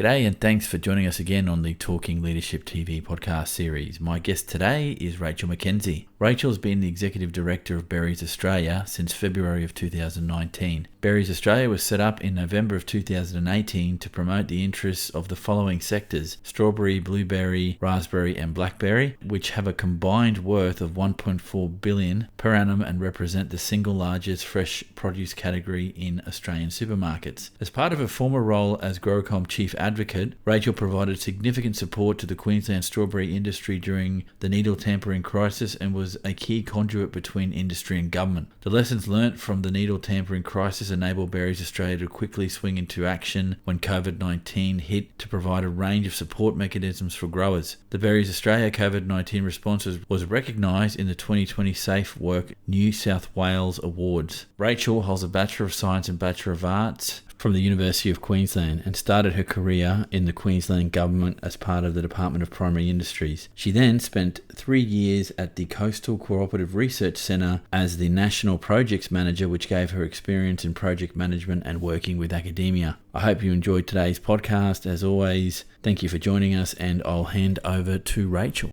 G'day and thanks for joining us again on the Talking Leadership TV podcast series. My guest today is Rachel Mackenzie. Rachel's been the Executive Director of Berries Australia since February of 2019. Berries Australia was set up in November of 2018 to promote the interests of the following sectors: strawberry, blueberry, raspberry and blackberry, which have a combined worth of $1.4 billion per annum and represent the single largest fresh produce category in Australian supermarkets. As part of her former role as Growcom Chief Advocate, Rachel provided significant support to the Queensland strawberry industry during the needle tampering crisis and was a key conduit between industry and government. The lessons learnt from the needle tampering crisis enabled Berries Australia to quickly swing into action when COVID-19 hit to provide a range of support mechanisms for growers. The Berries Australia COVID-19 response was recognised in the 2020 Safe Work New South Wales Awards. Rachel holds a Bachelor of Science and Bachelor of Arts from the University of Queensland and started her career in the Queensland Government as part of the Department of Primary Industries. She then spent 3 years at the Coastal Cooperative Research Centre as the National Projects Manager, which gave her experience in project management and working with academia. I hope you enjoyed today's podcast. As always, thank you for joining us, and I'll hand over to Rachel.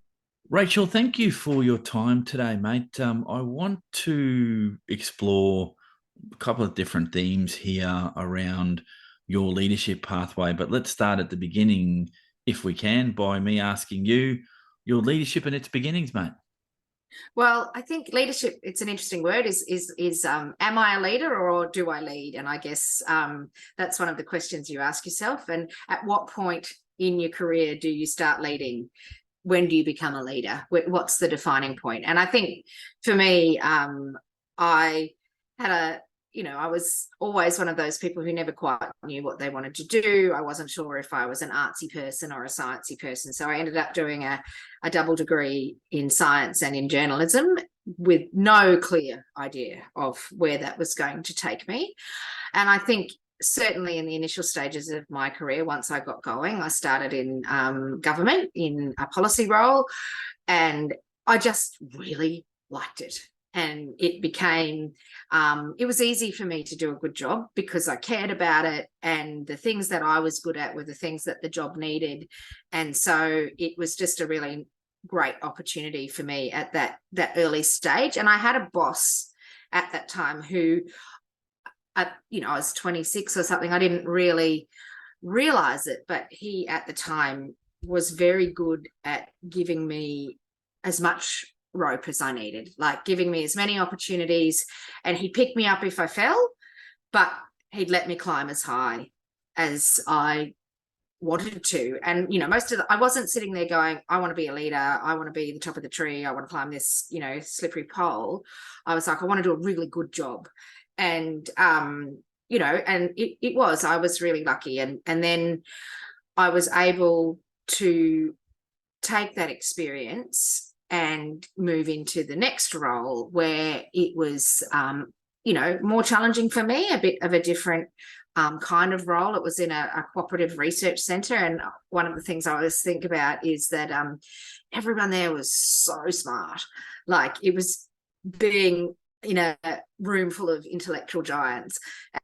Rachel, thank you for your time today, mate. I want to explore a couple of different themes here around your leadership pathway, but let's start at the beginning, if we can, by me asking you your leadership and its beginnings, mate. Well, I think leadership, it's an interesting word, is am I a leader or do I lead? And I guess that's one of the questions you ask yourself. And at what point in your career do you start leading? When do you become a leader? What's the defining point? And I think for me, I had I was always one of those people who never quite knew what they wanted to do. I wasn't sure if I was an artsy person or a sciencey person. So I ended up doing a double degree in science and in journalism with no clear idea of where that was going to take me. And I think certainly in the initial stages of my career, once I got going, I started in government in a policy role, and I just really liked it. And it became, it was easy for me to do a good job because I cared about it, and the things that I was good at were the things that the job needed. And so it was just a really great opportunity for me at that early stage. And I had a boss at that time who, I was 26 or something. I didn't really realize it, but he at the time was very good at giving me as much rope as I needed, like giving me as many opportunities, and he'd pick me up if I fell, but he'd let me climb as high as I wanted to. And I wasn't sitting there going, I want to be a leader, I want to be the top of the tree, I want to climb this slippery pole. I was like, I want to do a really good job. And and I was really lucky, and then I was able to take that experience and move into the next role where it was, more challenging for me, a bit of a different kind of role. It was in a cooperative research centre. And one of the things I always think about is that everyone there was so smart. Like, it was being in a room full of intellectual giants.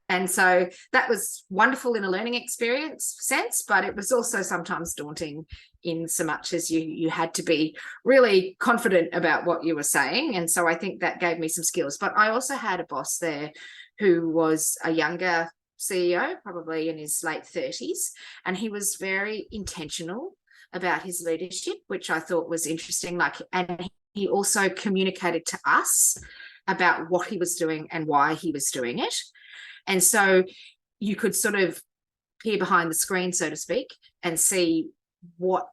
And so that was wonderful in a learning experience sense, but it was also sometimes daunting in so much as you had to be really confident about what you were saying. And so I think that gave me some skills. But I also had a boss there who was a younger CEO, probably in his late 30s, and he was very intentional about his leadership, which I thought was interesting. And he also communicated to us about what he was doing and why he was doing it. And so you could sort of peer behind the screen, so to speak, and see what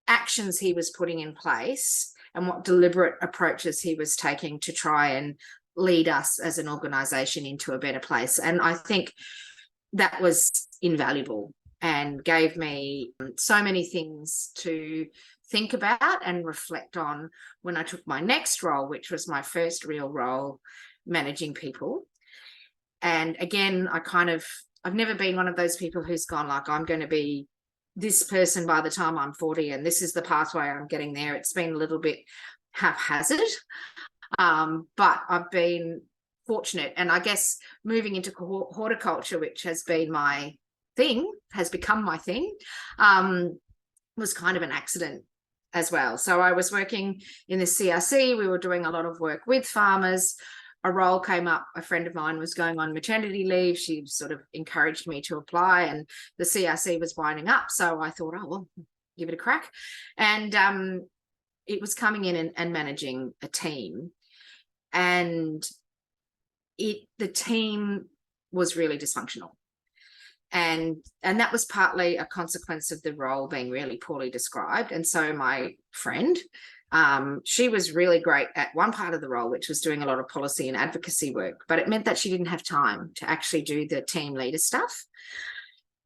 actions he was putting in place and what deliberate approaches he was taking to try and lead us as an organisation into a better place. And I think that was invaluable and gave me so many things to think about and reflect on when I took my next role, which was my first real role, managing people. And again, I've never been one of those people who's gone like, I'm going to be this person by the time I'm 40 and this is the pathway I'm getting there. It's been a little bit haphazard, but I've been fortunate. And I guess moving into horticulture, which has been my thing has become my thing, was kind of an accident as well. So I was working in the CRC. We were doing a lot of work with farmers. A role came up. A friend of mine was going on maternity leave. She sort of encouraged me to apply, and the CRC was winding up. So I thought, oh, well, give it a crack. And it was coming in and managing a team. And the team was really dysfunctional. And that was partly a consequence of the role being really poorly described. And so my friend, she was really great at one part of the role, which was doing a lot of policy and advocacy work, but it meant that she didn't have time to actually do the team leader stuff.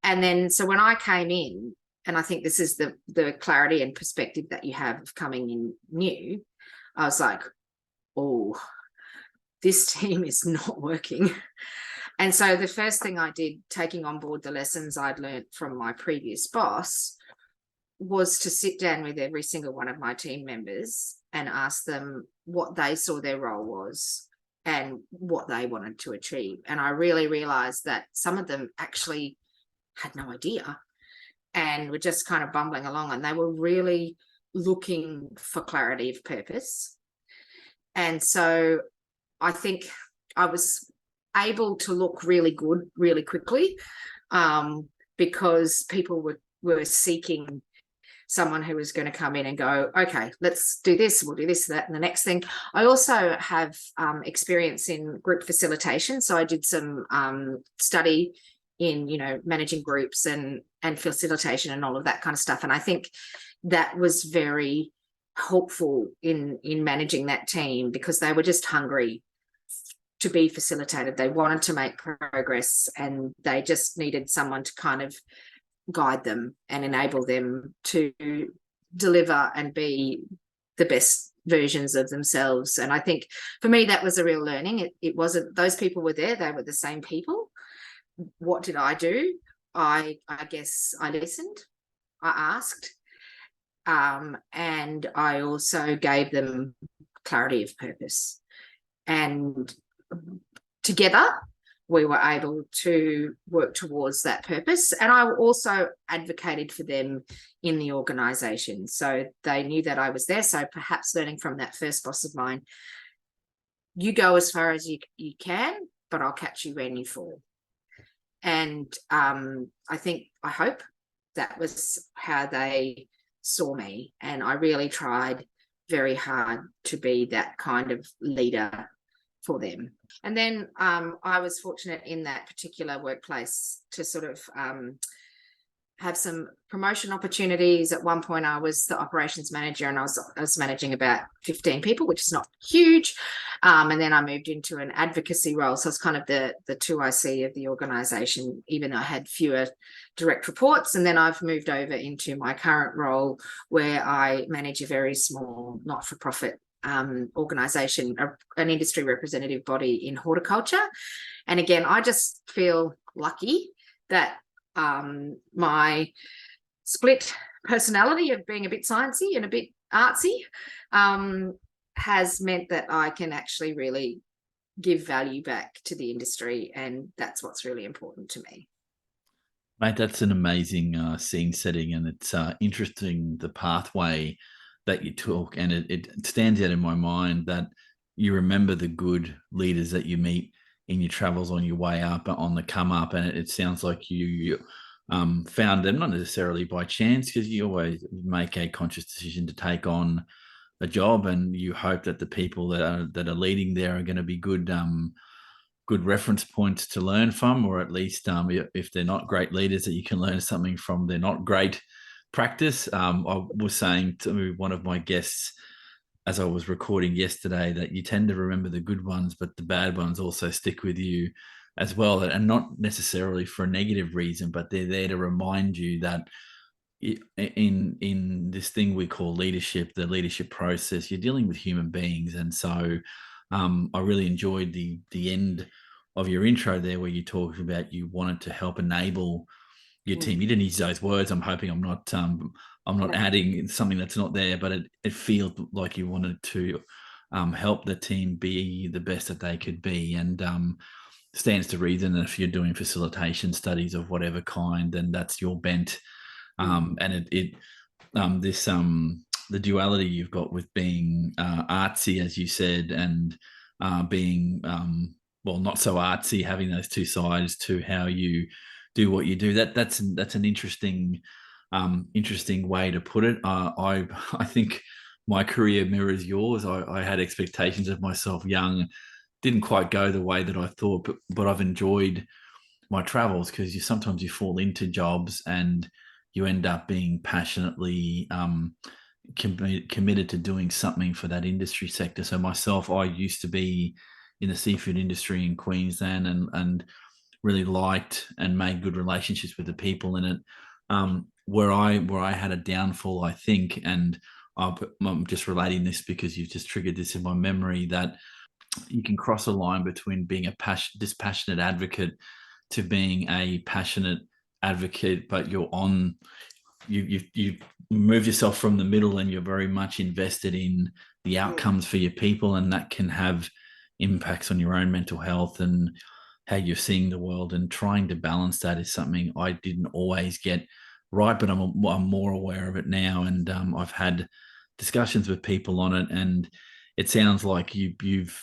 And then, so when I came in, and I think this is the clarity and perspective that you have of coming in new, I was like, oh, this team is not working. And so the first thing I did, taking on board the lessons I'd learned from my previous boss, was to sit down with every single one of my team members and ask them what they saw their role was and what they wanted to achieve. And I really realized that some of them actually had no idea and were just kind of bumbling along, and they were really looking for clarity of purpose. And so I think I was able to look really good really quickly, because people were seeking someone who was going to come in and go, okay, let's do this, we'll do this, that, and the next thing. I also have experience in group facilitation. So I did some study in, managing groups and facilitation and all of that kind of stuff. And I think that was very helpful in managing that team, because they were just hungry to be facilitated. They wanted to make progress, and they just needed someone to kind of guide them and enable them to deliver and be the best versions of themselves. And I think for me, that was a real learning. It wasn't, those people were there, they were the same people. What did I do? I guess I listened, I asked, and I also gave them clarity of purpose. And together we were able to work towards that purpose. And I also advocated for them in the organisation, so they knew that I was there. So perhaps learning from that first boss of mine, you go as far as you can, but I'll catch you when you fall. And I hope that was how they saw me. And I really tried very hard to be that kind of leader for them. And then I was fortunate in that particular workplace to sort of have some promotion opportunities. At one point I was the operations manager, and I was managing about 15 people, which is not huge. And then I moved into an advocacy role. So it's kind of the 2IC of the organisation, even though I had fewer direct reports. And then I've moved over into my current role, where I manage a very small not-for-profit organisation, an industry representative body in horticulture. And again, I just feel lucky that my split personality of being a bit sciencey and a bit artsy has meant that I can actually really give value back to the industry, and that's what's really important to me. Mate, that's an amazing scene setting, and it's interesting the pathway that you took, and it stands out in my mind that you remember the good leaders that you meet in your travels on your way up, on the come up, and it sounds like you found them not necessarily by chance, because you always make a conscious decision to take on a job, and you hope that the people that are leading there are going to be good reference points to learn from, or at least if they're not great leaders, that you can learn something from their not great practice. I was saying to one of my guests as I was recording yesterday that you tend to remember the good ones, but the bad ones also stick with you as well, and not necessarily for a negative reason, but they're there to remind you that in this thing we call leadership, the leadership process, you're dealing with human beings. And so I really enjoyed the end of your intro there, where you talked about you wanted to help enable your team. You didn't use those words. I'm hoping I'm not adding something that's not there, but it feels like you wanted to help the team be the best that they could be. And stands to reason. And if you're doing facilitation studies of whatever kind, then that's your bent. And the duality you've got with being artsy, as you said, and being well, not so artsy, having those two sides to how you do what you do. That's an interesting way to put it. I think my career mirrors yours. I had expectations of myself young, didn't quite go the way that I thought, but I've enjoyed my travels because sometimes you fall into jobs and you end up being passionately committed to doing something for that industry sector. So myself, I used to be in the seafood industry in Queensland and really liked and made good relationships with the people in it. Where I had a downfall, I think, and I'm just relating this because you've just triggered this in my memory, that you can cross a line between being a dispassionate advocate to being a passionate advocate, but you move yourself from the middle and you're very much invested in the outcomes for your people, and that can have impacts on your own mental health and how you're seeing the world. And trying to balance that is something I didn't always get right, but I'm more aware of it now, and I've had discussions with people on it, and it sounds like you've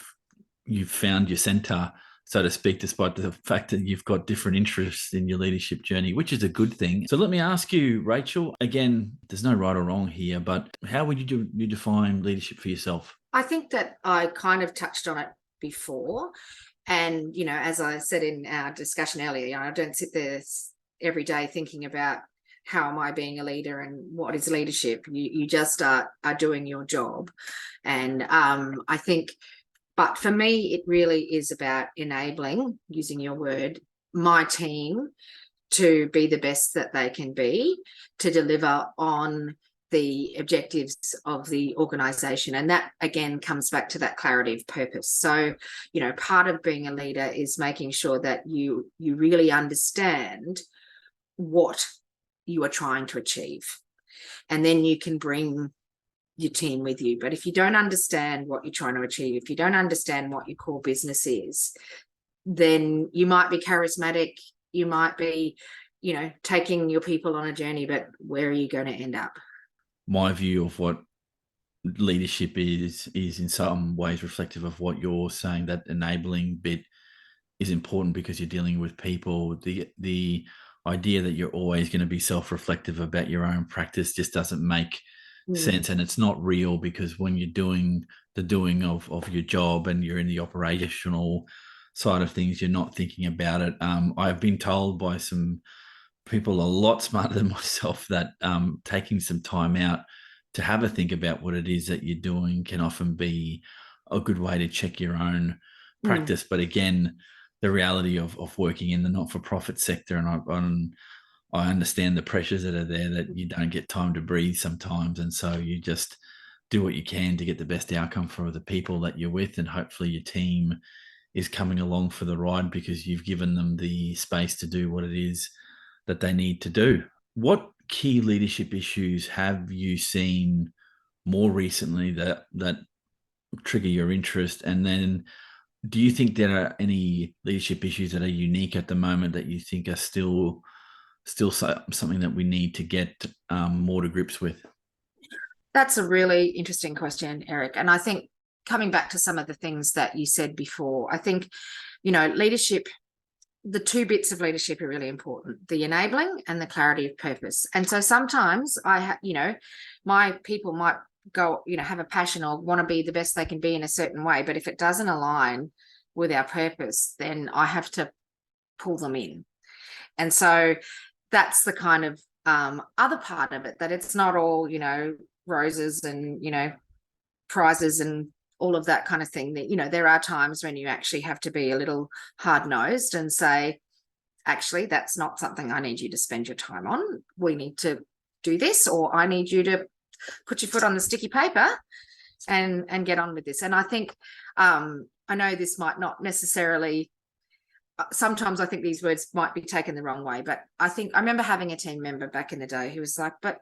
found your center, so to speak, despite the fact that you've got different interests in your leadership journey, which is a good thing. So let me ask you, Rachel, again, there's no right or wrong here, but how would you define leadership for yourself? I think that I kind of touched on it before. And, as I said in our discussion earlier, I don't sit there every day thinking about how am I being a leader and what is leadership. You just are doing your job. And I think, but for me, it really is about enabling, using your word, my team to be the best that they can be, to deliver on the objectives of the organisation. And that, again, comes back to that clarity of purpose. So, part of being a leader is making sure that you really understand what you are trying to achieve. And then you can bring your team with you. But if you don't understand what you're trying to achieve, if you don't understand what your core business is, then you might be charismatic, you might be, taking your people on a journey, but where are you going to end up? My view of what leadership is in some ways reflective of what you're saying. That enabling bit is important because you're dealing with people. The idea that you're always going to be self-reflective about your own practice just doesn't make sense, and it's not real, because when you're doing the doing of your job and you're in the operational side of things, you're not thinking about it. I've been told by some people a lot smarter than myself that taking some time out to have a think about what it is that you're doing can often be a good way to check your own practice. But again, the reality of working in the not-for-profit sector, and I understand the pressures that are there, that you don't get time to breathe sometimes. And so you just do what you can to get the best outcome for the people that you're with. And hopefully your team is coming along for the ride because you've given them the space to do what it is that they need to do. What key leadership issues have you seen more recently that trigger your interest? And then do you think there are any leadership issues that are unique at the moment that you think are still something that we need to get more to grips with? That's a really interesting question, Eric. And I think coming back to some of the things that you said before, I think, leadership, the two bits of leadership are really important: the enabling and the clarity of purpose. And so sometimes my people might go, have a passion or want to be the best they can be in a certain way, but if it doesn't align with our purpose, then I have to pull them in. And so that's the kind of other part of it, that it's not all, roses and, prizes and all of that kind of thing. That, there are times when you actually have to be a little hard-nosed and say, actually, that's not something I need you to spend your time on. We need to do this, or I need you to put your foot on the sticky paper and get on with this. And I think, I know this might not necessarily, sometimes I think these words might be taken the wrong way, but I remember having a team member back in the day who was like, but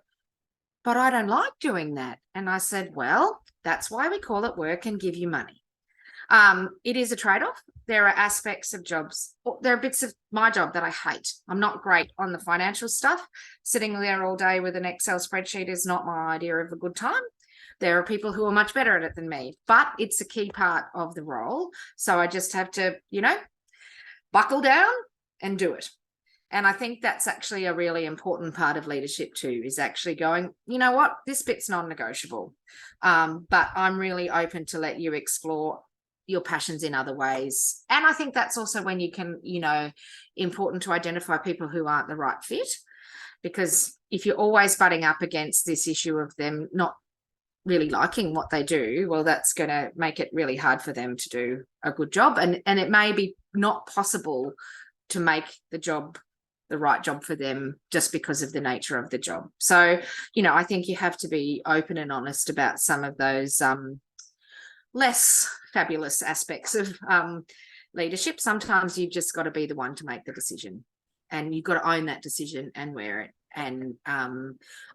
I don't like doing that. And I said, well, that's why we call it work and give you money. It is a trade-off. There are aspects of jobs, there are bits of my job that I hate. I'm not great on the financial stuff. Sitting there all day with an Excel spreadsheet is not my idea of a good time. There are people who are much better at it than me, but it's a key part of the role. So I just have to, buckle down and do it. And I think that's actually a really important part of leadership too, is actually going, you know what, this bit's non-negotiable. But I'm really open to let you explore your passions in other ways. And I think that's also when you can, important to identify people who aren't the right fit. Because if you're always butting up against this issue of them not really liking what they do, well, that's going to make it really hard for them to do a good job. And it may be not possible to make the right job for them just because of the nature of the job. So, I think you have to be open and honest about some of those less fabulous aspects of leadership. Sometimes you've just got to be the one to make the decision, and you've got to own that decision and wear it. And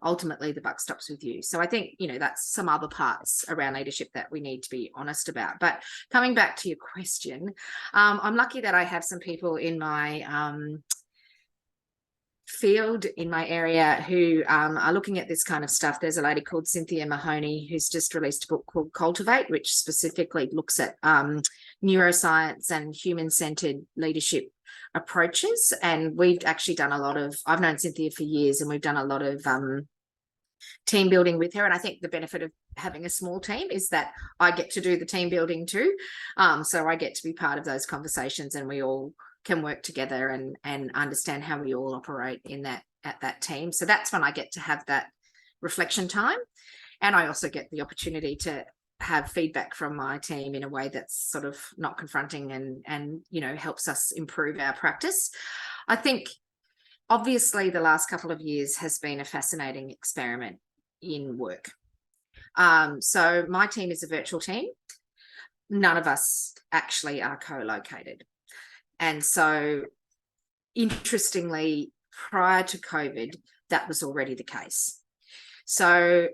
ultimately the buck stops with you. So I think, that's some other parts around leadership that we need to be honest about. But coming back to your question, I'm lucky that I have some people in my field, in my area, who are looking at this kind of stuff. There's a lady called Cynthia Mahoney who's just released a book called Cultivate, which specifically looks at neuroscience and human-centered leadership approaches. And we've actually done I've known Cynthia for years, and we've done a lot of team building with her. And I think the benefit of having a small team is that I get to do the team building too. So I get to be part of those conversations, and we all can work together and understand how we all operate at that team. So that's when I get to have that reflection time. And I also get the opportunity to have feedback from my team in a way that's sort of not confronting and helps us improve our practice. I think obviously the last couple of years has been a fascinating experiment in work. So my team is a virtual team. None of us actually are co-located. And so interestingly, prior to COVID, that was already the case. So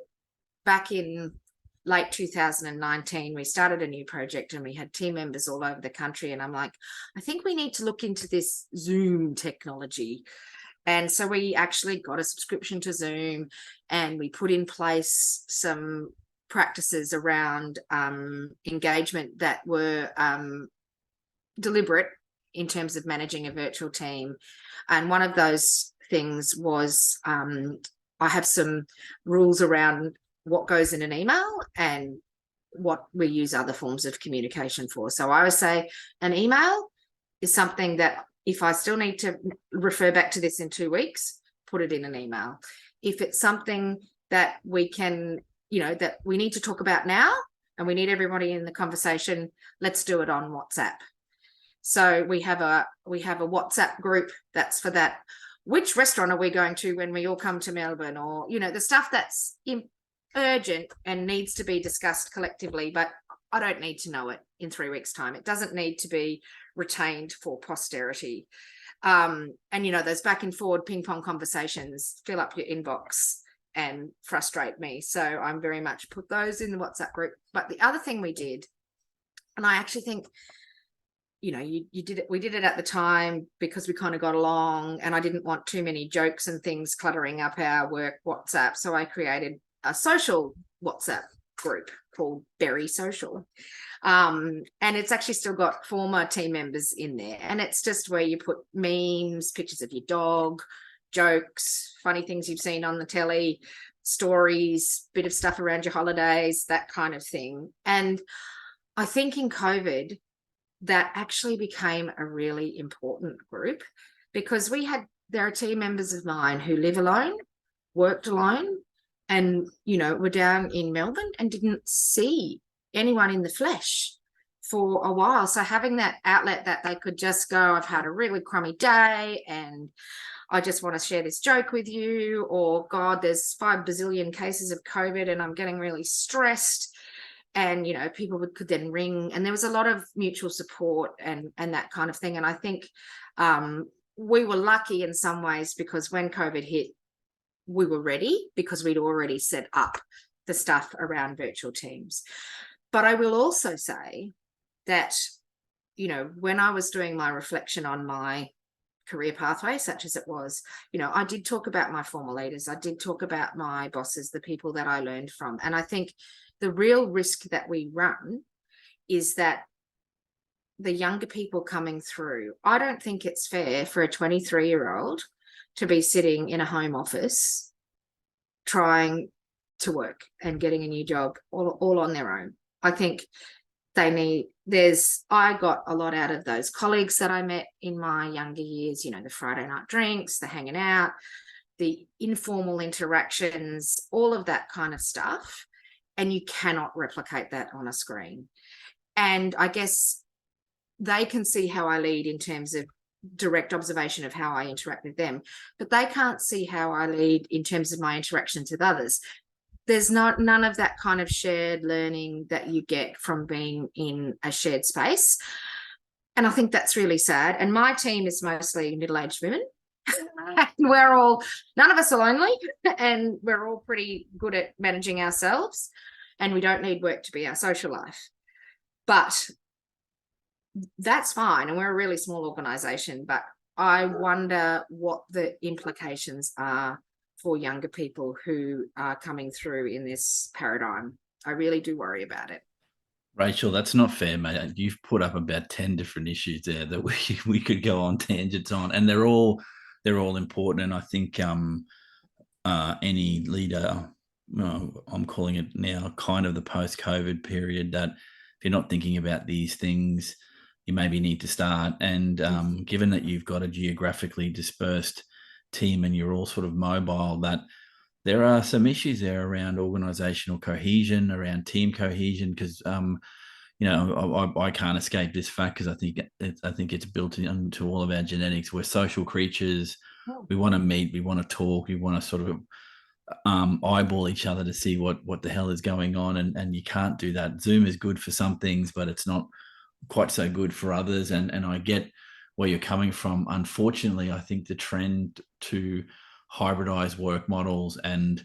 back in late 2019, we started a new project, and we had team members all over the country. And I'm like, I think we need to look into this Zoom technology. And so we actually got a subscription to Zoom, and we put in place some practices around engagement that were deliberate in terms of managing a virtual team. And one of those things was I have some rules around what goes in an email and what we use other forms of communication for. So I would say an email is something that if I still need to refer back to this in 2 weeks, put it in an email. If it's something that we can, that we need to talk about now and we need everybody in the conversation, let's do it on WhatsApp. So we have a WhatsApp group that's for that. Which restaurant are we going to when we all come to Melbourne? Or, the stuff that's urgent and needs to be discussed collectively, but I don't need to know it in 3 weeks' time. It doesn't need to be retained for posterity. And, those back and forward ping pong conversations fill up your inbox and frustrate me. So I'm very much put those in the WhatsApp group. But the other thing we did, and I actually think, you did it. We did it at the time because we kind of got along, and I didn't want too many jokes and things cluttering up our work WhatsApp. So I created a social WhatsApp group called Berry Social. And it's actually still got former team members in there. And it's just where you put memes, pictures of your dog, jokes, funny things you've seen on the telly, stories, bit of stuff around your holidays, that kind of thing. And I think in COVID, that actually became a really important group, because there are team members of mine who live alone, worked alone, and, were down in Melbourne and didn't see anyone in the flesh for a while. So having that outlet that they could just go, I've had a really crummy day and I just want to share this joke with you, or God, there's 5 bazillion cases of COVID and I'm getting really stressed. And, people could then ring, and there was a lot of mutual support and that kind of thing. And I think we were lucky in some ways, because when COVID hit, we were ready because we'd already set up the stuff around virtual teams. But I will also say that, when I was doing my reflection on my career pathway, such as it was, I did talk about my former leaders. I did talk about my bosses, the people that I learned from. And I think the real risk that we run is that the younger people coming through, I don't think it's fair for a 23-year-old to be sitting in a home office trying to work and getting a new job all on their own. I think I got a lot out of those colleagues that I met in my younger years, the Friday night drinks, the hanging out, the informal interactions, all of that kind of stuff. And you cannot replicate that on a screen. And I guess they can see how I lead in terms of direct observation of how I interact with them, but they can't see how I lead in terms of my interactions with others. There's none of that kind of shared learning that you get from being in a shared space. And I think that's really sad. And my team is mostly middle-aged women. None of us are lonely, and we're all pretty good at managing ourselves, and we don't need work to be our social life. But that's fine. And we're a really small organization, but I wonder what the implications are for younger people who are coming through in this paradigm. I really do worry about it. Rachel, that's not fair, mate. You've put up about 10 different issues there that we could go on tangents on, and they're all important. And I think any leader, I'm calling it now kind of the post-COVID period, that if you're not thinking about these things, you maybe need to start. And given that you've got a geographically dispersed team and you're all sort of mobile, that there are some issues there around organizational cohesion, around team cohesion, because I can't escape this fact, because I think it's built into all of our genetics. We're social creatures. We want to meet, we want to talk, we want to sort of eyeball each other to see what the hell is going on, and you can't do that. Zoom is good for some things, but it's not quite so good for others. And I get where you're coming from. Unfortunately, I think the trend to hybridize work models and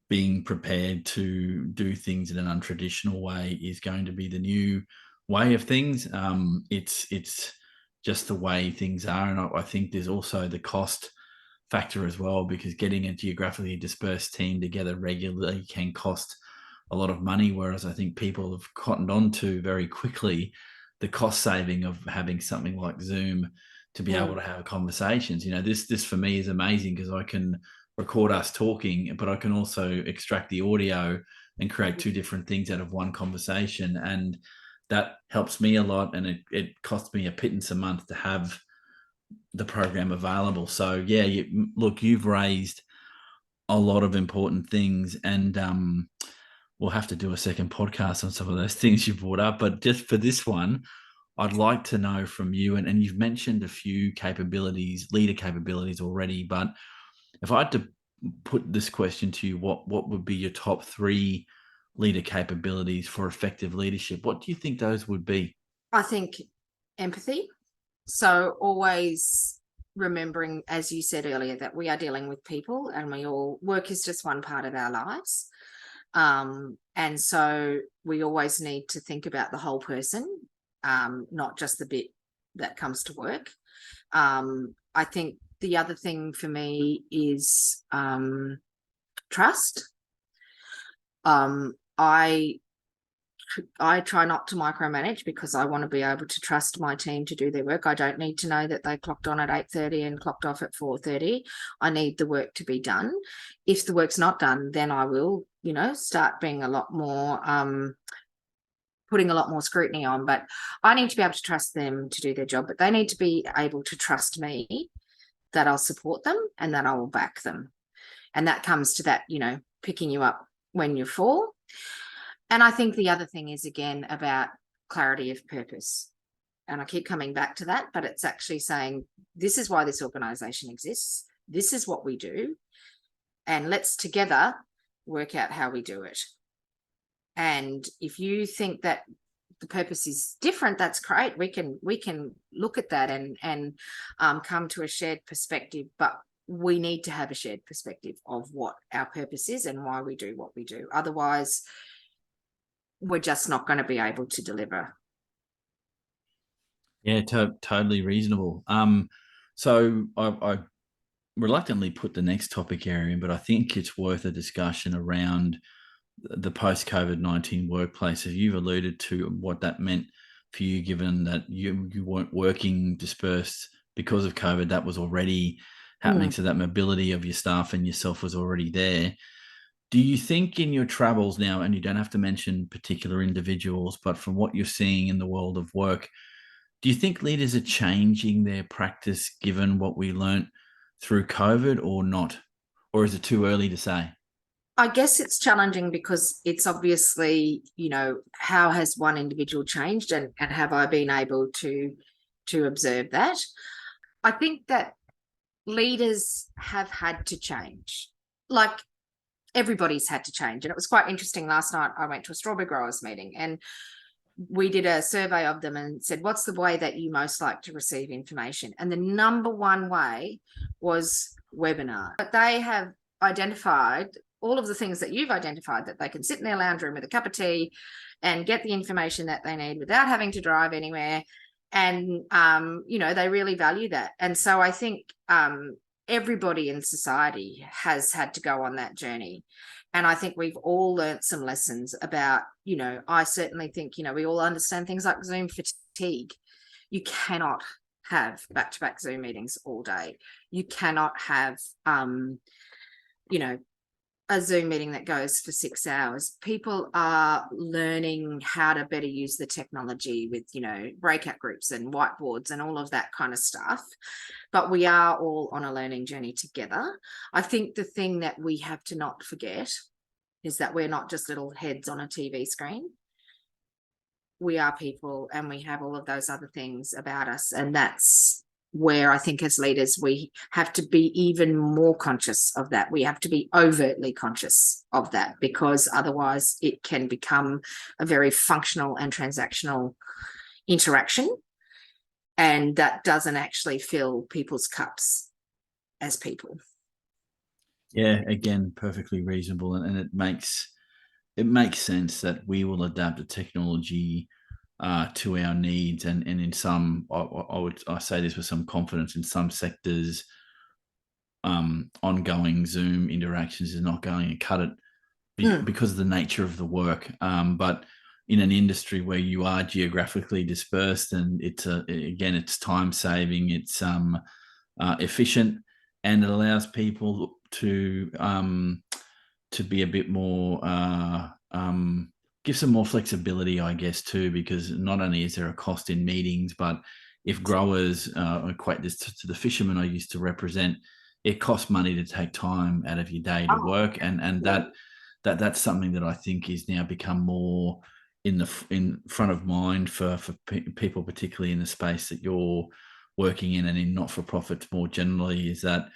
being prepared to do things in an untraditional way is going to be the new way of things. It's just the way things are. And I think there's also the cost factor as well, because getting a geographically dispersed team together regularly can cost a lot of money, whereas I think people have cottoned on to very quickly the cost saving of having something like Zoom to be able to have conversations. This for me is amazing, because I can record us talking, but I can also extract the audio and create two different things out of one conversation. And that helps me a lot. And it costs me a pittance a month to have the program available. So yeah, you've raised a lot of important things, and we'll have to do a second podcast on some of those things you brought up. But just for this one, I'd like to know from you, and you've mentioned a few capabilities, leader capabilities already, but if I had to put this question to you, what would be your top 3 leader capabilities for effective leadership? What do you think those would be? I think empathy. So always remembering, as you said earlier, that we are dealing with people, and work is just one part of our lives. And so we always need to think about the whole person, not just the bit that comes to work. I think the other thing for me is trust. I try not to micromanage, because I want to be able to trust my team to do their work. I don't need to know that they clocked on at 8:30 and clocked off at 4:30. I need the work to be done. If the work's not done, then I will, start being a lot more, putting a lot more scrutiny on. But I need to be able to trust them to do their job, but they need to be able to trust me that I'll support them and that I will back them. And that comes to that, picking you up when you fall. And I think the other thing is, again, about clarity of purpose. And I keep coming back to that, but it's actually saying, this is why this organization exists. This is what we do. And let's together work out how we do it. And if you think that the purpose is different, that's great. We can look at that and come to a shared perspective, but we need to have a shared perspective of what our purpose is and why we do what we do. Otherwise, we're just not going to be able to deliver. Yeah, totally reasonable. So I reluctantly put the next topic area in, but I think it's worth a discussion around the post COVID-19 workplace. Have you alluded to what that meant for you, given that you weren't working dispersed because of COVID? That was already happening, Mm. so that mobility of your staff and yourself was already there. Do you think in your travels now, and you don't have to mention particular individuals, but from what you're seeing in the world of work, do you think leaders are changing their practice given what we learnt through COVID or not? Or is it too early to say? I guess it's challenging because it's obviously, how has one individual changed, and have I been able to observe that? I think that leaders have had to change. Like, everybody's had to change. And it was quite interesting. Last night I went to a strawberry growers meeting, and we did a survey of them and said, what's the way that you most like to receive information? And the number one way was webinar. But they have identified all of the things that you've identified, that they can sit in their lounge room with a cup of tea and get the information that they need without having to drive anywhere. And, they really value that. And so I think everybody in society has had to go on that journey. And I think we've all learnt some lessons about, I certainly think, we all understand things like Zoom fatigue. You cannot have back-to-back Zoom meetings all day. You cannot have, a Zoom meeting that goes for 6 hours. People are learning how to better use the technology with, breakout groups and whiteboards and all of that kind of stuff. But we are all on a learning journey together. I think the thing that we have to not forget is that we're not just little heads on a TV screen. We are people, and we have all of those other things about us. And that's where I think as leaders, we have to be even more conscious of that. We have to be overtly conscious of that, because otherwise it can become a very functional and transactional interaction. And that doesn't actually fill people's cups as people. Yeah, again, perfectly reasonable, and it makes sense that we will adapt the technology to our needs, and in some, I say this with some confidence, in some sectors, ongoing Zoom interactions is not going to cut it because of the nature of the work. But in an industry where you are geographically dispersed, and it's time saving, it's efficient, and it allows people to be a bit more give some more flexibility, I guess, too, because not only is there a cost in meetings, but if growers equate this to the fishermen I used to represent, it costs money to take time out of your day to work, and that's something that I think is now become more in front of mind for people, particularly in the space that you're working in, and in not-for-profits more generally, is that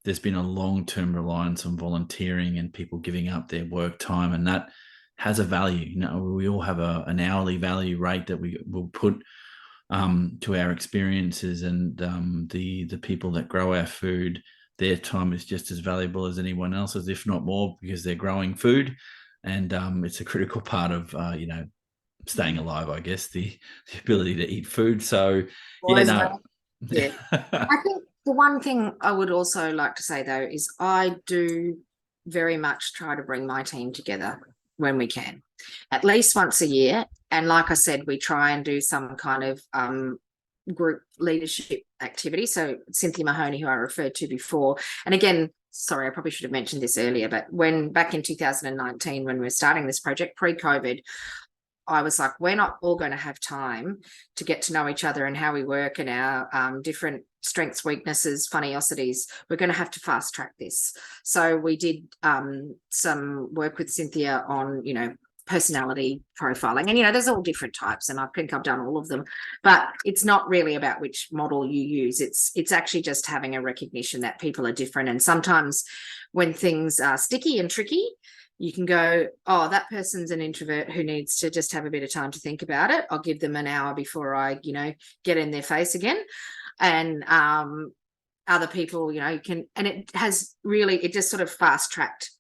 there's been a long-term reliance on volunteering and people giving up their work time, and that has a value. We all have an hourly value rate that we will put to our experiences, and the people that grow our food, their time is just as valuable as anyone else's, if not more, because they're growing food, and it's a critical part of staying alive, I guess, the ability to eat food. So yeah, no. Yeah. I think the one thing I would also like to say, though, is I do very much try to bring my team together when we can, at least once a year. And like I said, we try and do some kind of group leadership activity. So Cynthia Mahoney, who I referred to before, and again, sorry, I probably should have mentioned this earlier, but back in 2019, when we were starting this project pre-COVID, I was like, we're not all going to have time to get to know each other and how we work and our different strengths, weaknesses, funniosities. We're going to have to fast track this. So we did some work with Cynthia on, personality profiling. And, there's all different types, and I think I've done all of them. But it's not really about which model you use. It's actually just having a recognition that people are different. And sometimes when things are sticky and tricky, you can go, oh, that person's an introvert who needs to just have a bit of time to think about it. I'll give them an hour before I, get in their face again. And other people, can, and it just sort of fast tracked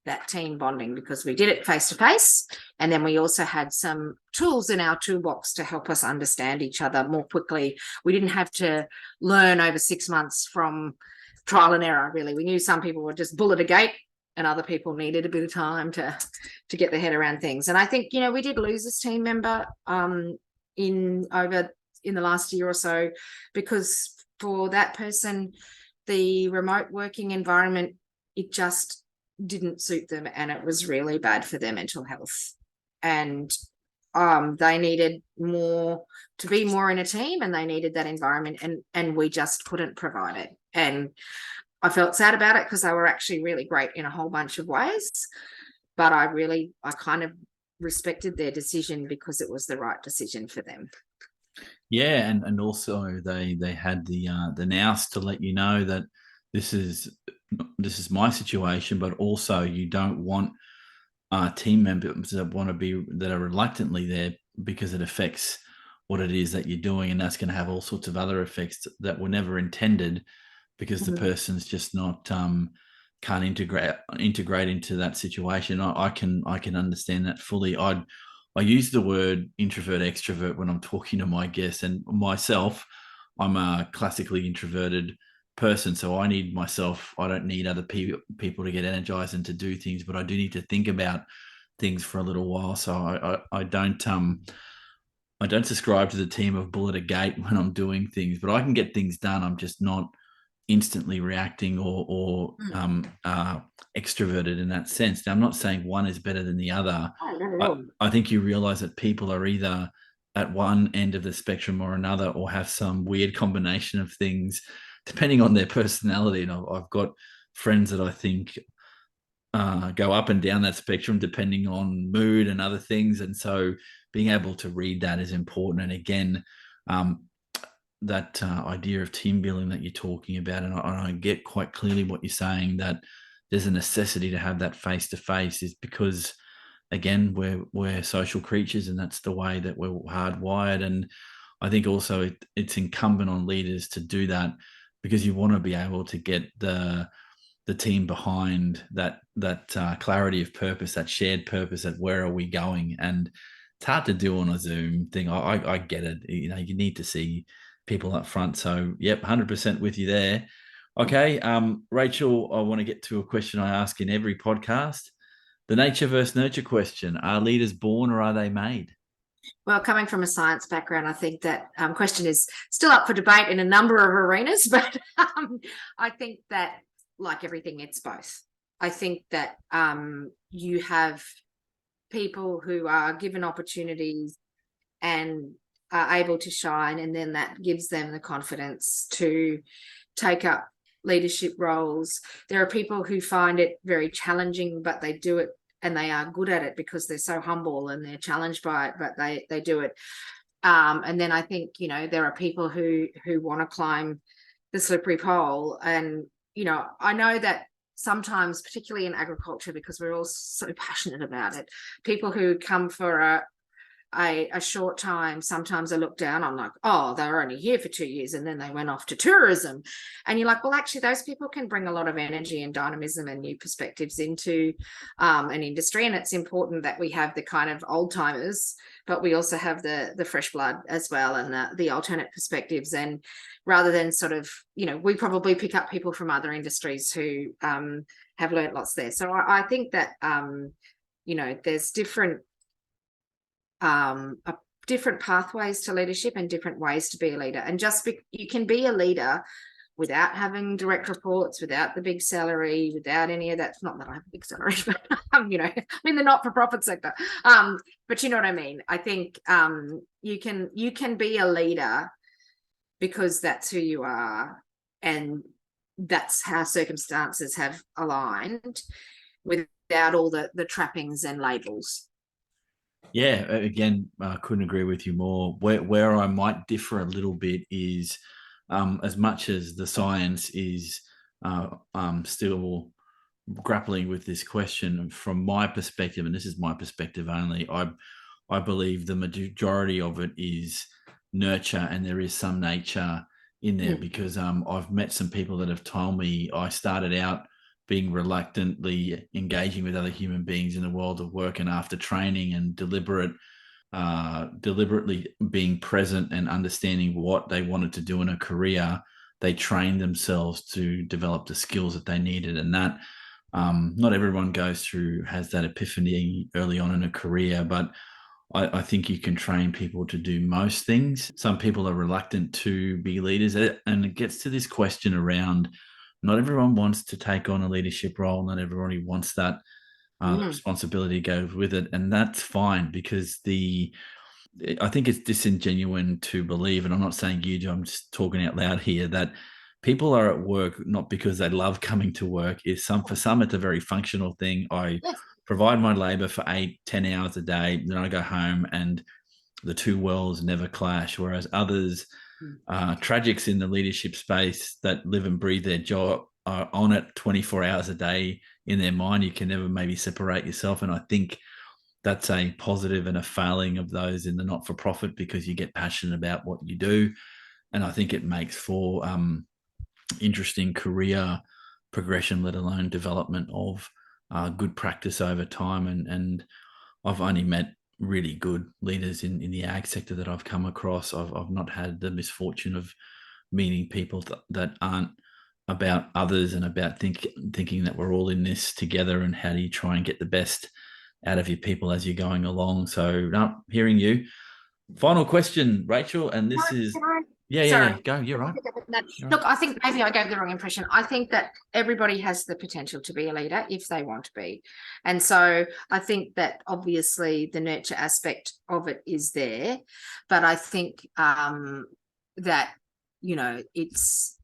that team bonding, because we did it face to face, and then we also had some tools in our toolbox to help us understand each other more quickly. We didn't have to learn over 6 months from trial and error, really. We knew some people were just bullet a gate and other people needed a bit of time to get their head around things. And I think, we did lose this team member in the last year or so, because for that person, the remote working environment, it just didn't suit them, and it was really bad for their mental health. And they needed more to be more in a team, and they needed that environment, and we just couldn't provide it. And I felt sad about it, because they were actually really great in a whole bunch of ways, but I kind of respected their decision, because it was the right decision for them. Yeah, and also they had the nous to let you know that this is my situation, but also you don't want team members that are reluctantly there, because it affects what it is that you're doing, and that's going to have all sorts of other effects that were never intended, because the person's just not can't integrate into that situation. I can understand that fully. I use the word introvert extrovert when I'm talking to my guests, and myself, I'm a classically introverted person, so I don't need other people to get energized and to do things, but I do need to think about things for a little while. So I don't subscribe to the team of bullet a gate when I'm doing things, but I can get things done. I'm just not instantly reacting or extroverted in that sense. Now, I'm not saying one is better than the other. I think you realize that people are either at one end of the spectrum or another, or have some weird combination of things depending on their personality. And I've got friends that I think go up and down that spectrum depending on mood and other things. And so being able to read that is important. And again, that idea of team building that you're talking about, and I get quite clearly what you're saying, that there's a necessity to have that face-to-face, is because, again, we're social creatures, and that's the way that we're hardwired. And I think also it's incumbent on leaders to do that, because you want to be able to get the team behind that clarity of purpose, that shared purpose, that where are we going. And it's hard to do on a Zoom thing. I get it. You need to see people up front. So yep, 100% with you there. Okay, Rachel, I want to get to a question I ask in every podcast. The nature versus nurture question. Are leaders born or are they made? Well, coming from a science background, I think that question is still up for debate in a number of arenas, but I think that, like everything, it's both. I think that you have people who are given opportunities and are able to shine, and then that gives them the confidence to take up leadership roles. There are people who find it very challenging, but they do it, and they are good at it because they're so humble and they're challenged by it, but they do it. And then I think, there are people who want to climb the slippery pole. And, I know that sometimes, particularly in agriculture, because we're all so passionate about it, people who come for a short time sometimes are looked down on, like, oh, they were only here for 2 years and then they went off to tourism. And you're like, well, actually those people can bring a lot of energy and dynamism and new perspectives into an industry. And it's important that we have the kind of old timers, but we also have the fresh blood as well, and the alternate perspectives. And rather than sort of, we probably pick up people from other industries who have learnt lots there. So I think that there's different pathways to leadership and different ways to be a leader. And you can be a leader without having direct reports, without the big salary, without any of that. Not that I have a big salary, but I'm in the not-for-profit sector. But you know what I mean? I think you can be a leader because that's who you are, and that's how circumstances have aligned, without all the trappings and labels. Yeah, again, I couldn't agree with you more. Where I might differ a little bit is, as much as the science is still grappling with this question, from my perspective, and this is my perspective only, I believe the majority of it is nurture, and there is some nature in there, because I've met some people that have told me I started out being reluctantly engaging with other human beings in the world of work, and after training and deliberately being present and understanding what they wanted to do in a career, they trained themselves to develop the skills that they needed. And that not everyone has that epiphany early on in a career, but I think you can train people to do most things. Some people are reluctant to be leaders, and it gets to this question around not everyone wants to take on a leadership role. Not everybody wants that the responsibility goes with it, and that's fine, because I think it's disingenuous to believe, and I'm not saying you do, I'm just talking out loud here, that people are at work not because they love coming to work. For some, it's a very functional thing. I Yes. provide my labor for 8-10 hours a day, then I go home and the two worlds never clash. Whereas others, tragics in the leadership space that live and breathe their job, are on it 24 hours a day in their mind. You can never maybe separate yourself. And I think that's a positive and a failing of those in the not-for-profit, because you get passionate about what you do. And I think it makes for interesting career progression, let alone development of good practice over time. And I've only met really good leaders in the ag sector that I've come across. I've not had the misfortune of meeting people that aren't about others and about thinking that we're all in this together, and how do you try and get the best out of your people as you're going along. So hearing you. Final question, Rachel, and this is Sorry. go. You're right. Look, I think maybe I gave the wrong impression. I think that everybody has the potential to be a leader if they want to be. And so I think that obviously the nurture aspect of it is there, but I think that, it's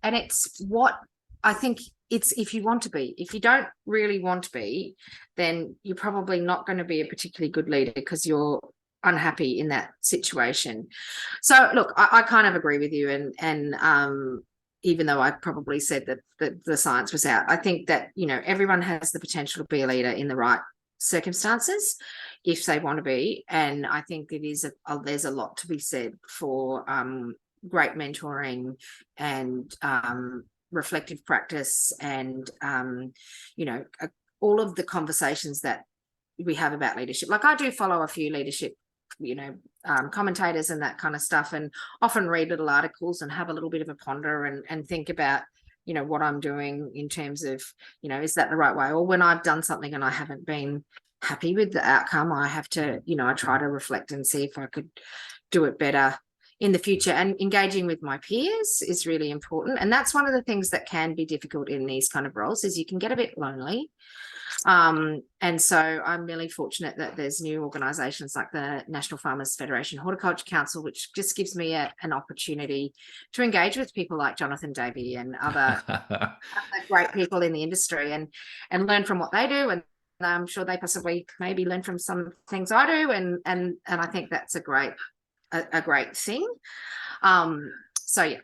what I think it's, if you want to be. If you don't really want to be, then you're probably not going to be a particularly good leader, because you're unhappy in that situation. So look, I kind of agree with you, and even though I probably said that the science was out, I think that everyone has the potential to be a leader in the right circumstances if they want to be. And I think it is there's a lot to be said for great mentoring and reflective practice, and all of the conversations that we have about leadership. Like, I do follow a few leadership commentators and that kind of stuff, and often read little articles and have a little bit of a ponder and think about what I'm doing in terms of is that the right way, or when I've done something and I haven't been happy with the outcome, I have to I try to reflect and see if I could do it better in the future. And engaging with my peers is really important, and that's one of the things that can be difficult in these kind of roles, is you can get a bit lonely. And so I'm really fortunate that there's new organisations like the National Farmers Federation Horticulture Council, which just gives me an opportunity to engage with people like Jonathan Davey and other great people in the industry, and learn from what they do, and I'm sure they possibly maybe learn from some things I do, and I think that's a great thing. So yeah.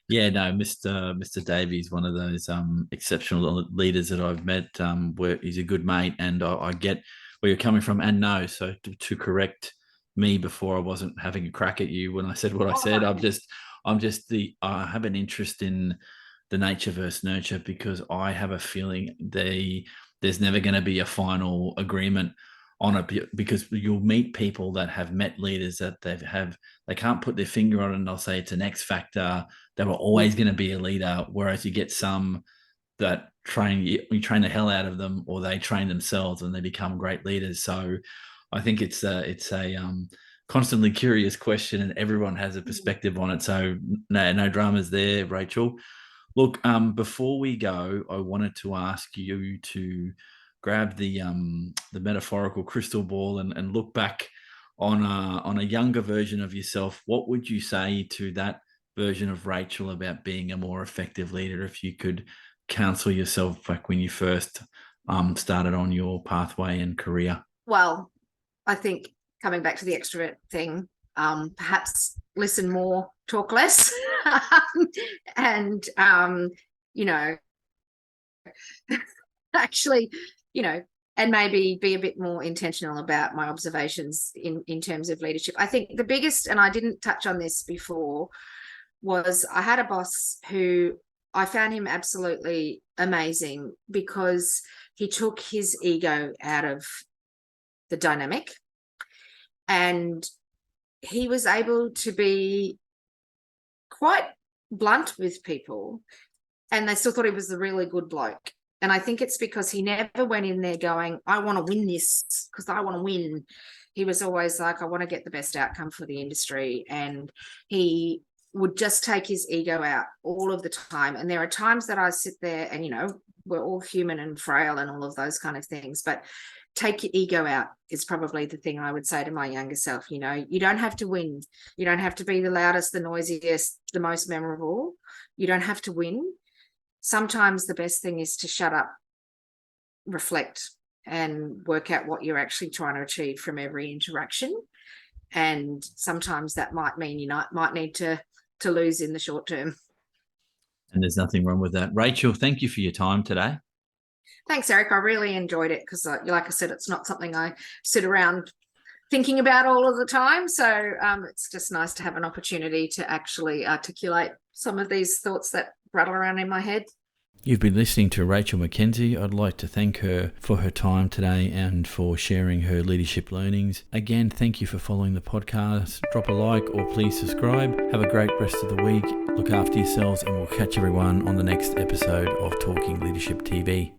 Yeah, no, Mr. Davies, one of those exceptional leaders that I've met, where he's a good mate, and I get where you're coming from. And no, so to correct me before, I wasn't having a crack at you when I said what I said. I have an interest in the nature versus nurture, because I have a feeling there's never going to be a final agreement on it, because you'll meet people that have met leaders that they can't put their finger on it, and they'll say it's an X factor. They were always going to be a leader. Whereas you get some that you train the hell out of them, or they train themselves and they become great leaders. So I think it's a constantly curious question, and everyone has a perspective on it. So no dramas there, Rachel. Look, before we go, I wanted to ask you to grab the metaphorical crystal ball and look back on a younger version of yourself. What would you say to that version of Rachel about being a more effective leader, if you could counsel yourself back when you first started on your pathway and career? Well, I think coming back to the extrovert thing, perhaps listen more, talk less, and actually, and maybe be a bit more intentional about my observations in terms of leadership. I think the biggest, and I didn't touch on this before, was I had a boss who I found him absolutely amazing because he took his ego out of the dynamic, and he was able to be quite blunt with people, and they still thought he was a really good bloke. And I think it's because he never went in there going, I want to win this because I want to win. He was always like, I want to get the best outcome for the industry. And he would just take his ego out all of the time. And there are times that I sit there and, we're all human and frail and all of those kind of things, but take your ego out is probably the thing I would say to my younger self. You don't have to win. You don't have to be the loudest, the noisiest, the most memorable. You don't have to win. Sometimes the best thing is to shut up, reflect, and work out what you're actually trying to achieve from every interaction. And sometimes that might mean you might need to lose in the short term. And there's nothing wrong with that. Rachel, thank you for your time today. Thanks, Eric. I really enjoyed it because, like I said, it's not something I sit around thinking about all of the time. So it's just nice to have an opportunity to actually articulate some of these thoughts that rattle around in my head. You've been listening to Rachel Mackenzie. I'd like to thank her for her time today and for sharing her leadership learnings. Again, thank you for following the podcast. Drop a like or please subscribe. Have a great rest of the week. Look after yourselves, and we'll catch everyone on the next episode of Talking Leadership TV.